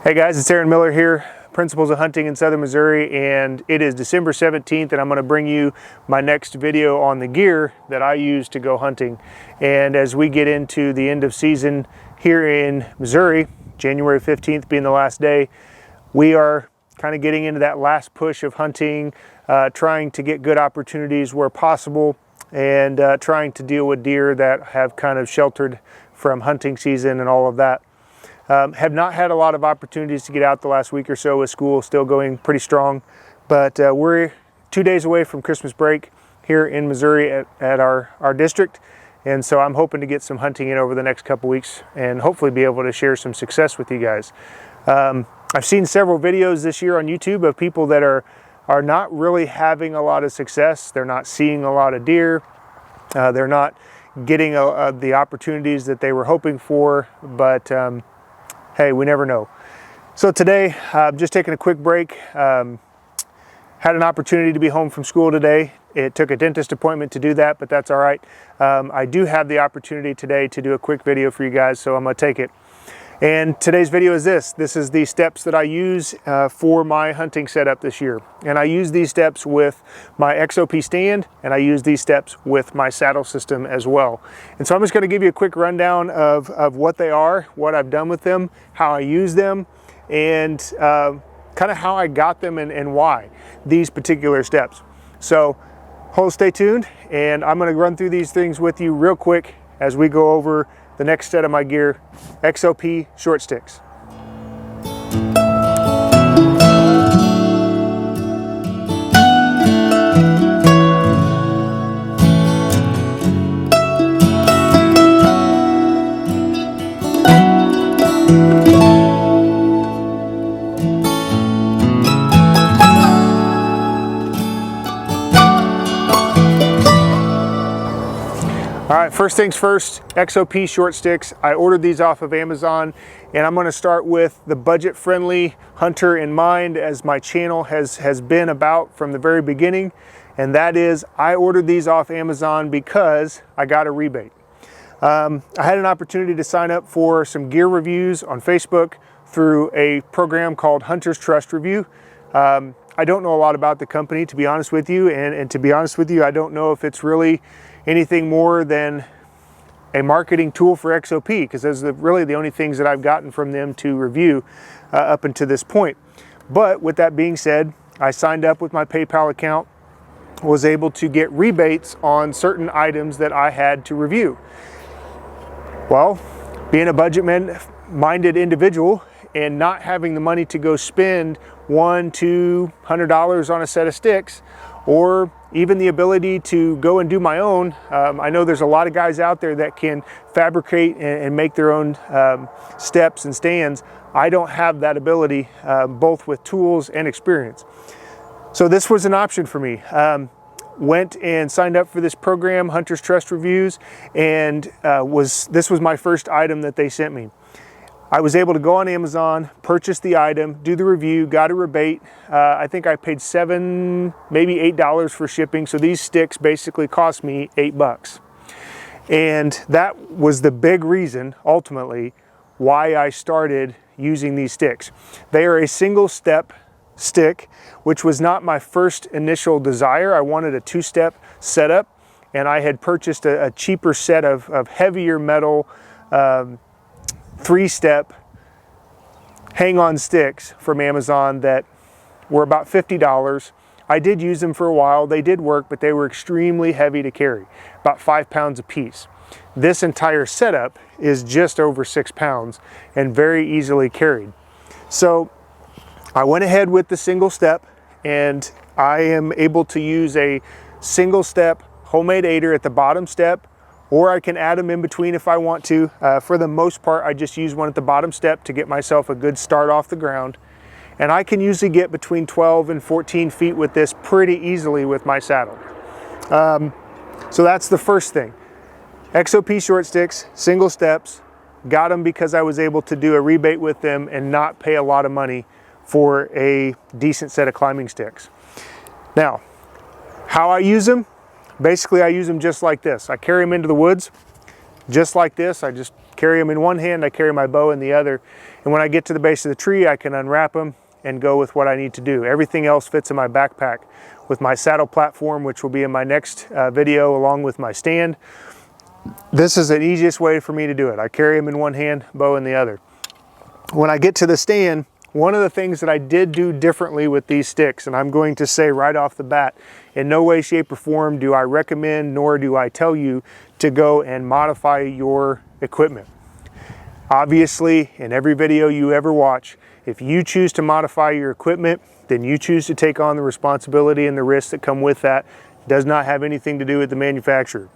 Hey guys, it's Aaron Miller here, Principles of Hunting in Southern Missouri, and it is December 17th and I'm going to bring you my next video on the gear that I use to go hunting. And as we get into the end of season here in Missouri, January 15th being the last day, we are kind of getting into that last push of hunting, trying to get good opportunities where possible, and trying to deal with deer that have kind of sheltered from hunting season and all of that. Have not had a lot of opportunities to get out the last week or so with school still going pretty strong, but we're 2 days away from Christmas break here in Missouri at our district, and so I'm hoping to get some hunting in over the next couple weeks and hopefully be able to share some success with you guys. I've seen several videos this year on YouTube of people that are not really having a lot of success. They're not seeing a lot of deer. They're not getting the opportunities that they were hoping for, but hey, we never know. So today, just taking a quick break. Had an opportunity to be home from school today. It took a dentist appointment to do that, but that's all right. I do have the opportunity today to do a quick video for you guys, so I'm gonna take it. And today's video is this. This is the steps that I use for my hunting setup this year. And I use these steps with my XOP stand, and I use these steps with my saddle system as well. And so I'm just gonna give you a quick rundown of what they are, what I've done with them, how I use them, and kind of how I got them and why these particular steps. So stay tuned, and I'm gonna run through these things with you real quick as we go over the next set of my gear, XOP short sticks. All right, first things first, XOP short sticks. I ordered these off of Amazon, and I'm gonna start with the budget-friendly hunter in mind, as my channel has been about from the very beginning. And that is, I ordered these off Amazon because I got a rebate. I had an opportunity to sign up for some gear reviews on Facebook through a program called Hunter's Trust Review. I don't know a lot about the company, to be honest with you, and to be honest with you, I don't know if it's really anything more than a marketing tool for XOP, because those are really the only things that I've gotten from them to review up until this point. But with that being said, I signed up with my PayPal account, was able to get rebates on certain items that I had to review. Well, being a budget-minded individual and not having the money to go spend $100-200 on a set of sticks, or even the ability to go and do my own. I know there's a lot of guys out there that can fabricate and make their own steps and stands. I don't have that ability, both with tools and experience. So this was an option for me. Went and signed up for this program, Hunter's Trust Reviews, and this was my first item that they sent me. I was able to go on Amazon, purchase the item, do the review, got a rebate. I think I paid $7, maybe $8 for shipping. So these sticks basically cost me $8. And that was the big reason, ultimately, why I started using these sticks. They are a single step stick, which was not my first initial desire. I wanted a two-step setup, and I had purchased a cheaper set of heavier metal, three-step hang-on sticks from Amazon that were about $50. I did use them for a while. They did work, but they were extremely heavy to carry, about 5 pounds a piece. This entire setup is just over 6 pounds and very easily carried. So I went ahead with the single step, and I am able to use a single step homemade aider at the bottom step, or I can add them in between if I want to. For the most part, I just use one at the bottom step to get myself a good start off the ground. And I can usually get between 12 and 14 feet with this pretty easily with my saddle. So that's the first thing. XOP short sticks, single steps, got them because I was able to do a rebate with them and not pay a lot of money for a decent set of climbing sticks. Now, how I use them? Basically, I use them just like this. I carry them into the woods. just like this. I just carry them in one hand, I carry my bow in the other. And when I get to the base of the tree, I can unwrap them and go with what I need to do. Everything else fits in my backpack with my saddle platform, which will be in my next video, along with my stand. This is the easiest way for me to do it. I carry them in one hand, bow in the other. When I get to the stand, one of the things that I did do differently with these sticks, and I'm going to say right off the bat, in no way, shape, or form do I recommend, nor do I tell you to go and modify your equipment. Obviously, in every video you ever watch, if you choose to modify your equipment, then you choose to take on the responsibility and the risks that come with that. It does not have anything to do with the manufacturer.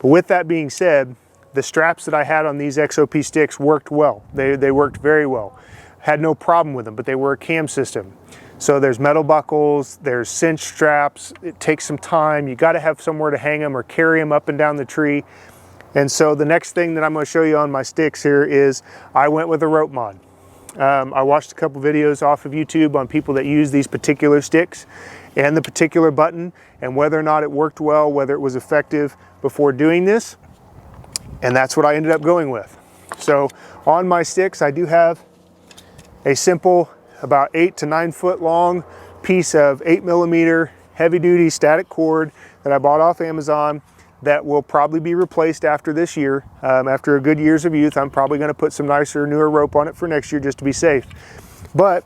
But with that being said, the straps that I had on these XOP sticks worked well. They worked very well. Had no problem with them, but they were a cam system. So there's metal buckles, there's cinch straps. It takes some time. You got to have somewhere to hang them or carry them up and down the tree. And so the next thing that I'm going to show you on my sticks here is I went with a rope mod. I watched a couple videos off of YouTube on people that use these particular sticks and the particular button, and whether or not it worked well, whether it was effective before doing this. And that's what I ended up going with. So on my sticks, I do have a simple, about 8 to 9 foot long piece of 8mm heavy duty static cord that I bought off Amazon that will probably be replaced after this year. After a good years of use, I'm probably going to put some nicer, newer rope on it for next year just to be safe. But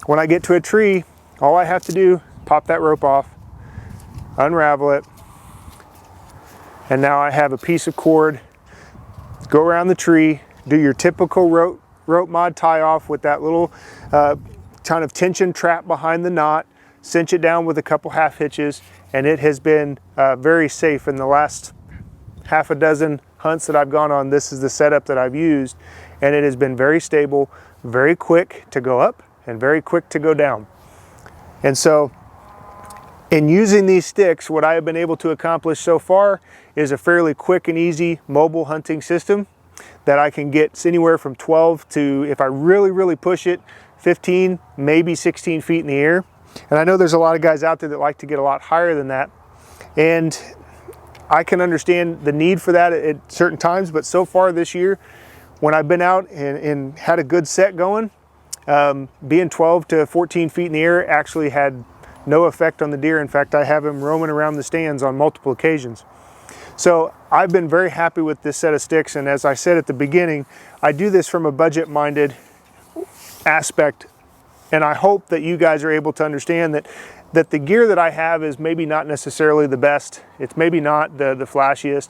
when I get to a tree, all I have to do, pop that rope off, unravel it, and now I have a piece of cord. Go around the tree, do your typical rope mod tie off with that little kind of tension trap behind the knot, cinch it down with a couple half hitches, and it has been very safe. In the last half a dozen hunts that I've gone on, this is the setup that I've used, and it has been very stable, very quick to go up, and very quick to go down. And so in using these sticks, what I have been able to accomplish so far is a fairly quick and easy mobile hunting system that I can get anywhere from 12 to, if I really push it, 15, maybe 16 feet in the air. And I know there's a lot of guys out there that like to get a lot higher than that. And I can understand the need for that at certain times, but so far this year, when I've been out and had a good set going, being 12 to 14 feet in the air actually had no effect on the deer. In fact, I have him roaming around the stands on multiple occasions. So I've been very happy with this set of sticks, and as I said at the beginning, I do this from a budget-minded aspect, and I hope that you guys are able to understand that the gear that I have is maybe not necessarily the best. It's maybe not the flashiest,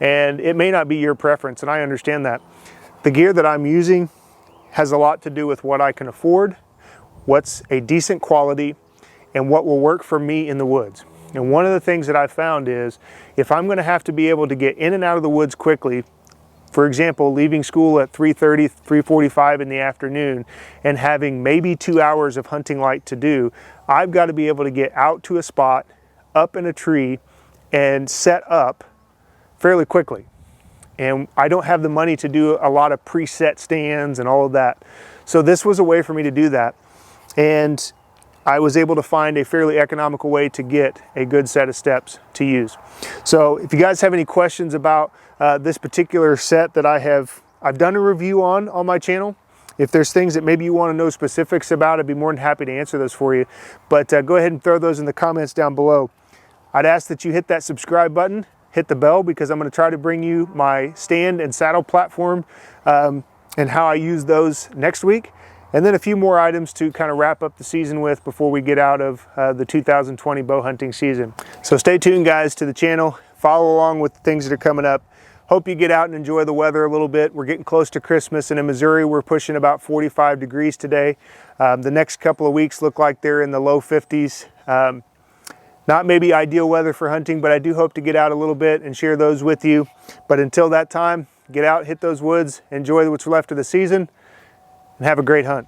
and it may not be your preference, and I understand that. The gear that I'm using has a lot to do with what I can afford, what's a decent quality, and what will work for me in the woods. And one of the things that I've found is if I'm going to have to be able to get in and out of the woods quickly, for example, leaving school at 3:30, 3:45 in the afternoon and having maybe 2 hours of hunting light to do, I've got to be able to get out to a spot, up in a tree, and set up fairly quickly. And I don't have the money to do a lot of preset stands and all of that. So this was a way for me to do that. And I was able to find a fairly economical way to get a good set of steps to use. So if you guys have any questions about this particular set that I've done a review on my channel. If there's things that maybe you want to know specifics about, I'd be more than happy to answer those for you. But go ahead and throw those in the comments down below. I'd ask that you hit that subscribe button, hit the bell, because I'm going to try to bring you my stand and saddle platform and how I use those next week. And then a few more items to kind of wrap up the season with before we get out of the 2020 bow hunting season. So stay tuned, guys, to the channel. Follow along with the things that are coming up. Hope you get out and enjoy the weather a little bit. We're getting close to Christmas, and in Missouri, we're pushing about 45 degrees today. The next couple of weeks look like they're in the low 50s. Not maybe ideal weather for hunting, but I do hope to get out a little bit and share those with you. But until that time, get out, hit those woods, enjoy what's left of the season, and have a great hunt.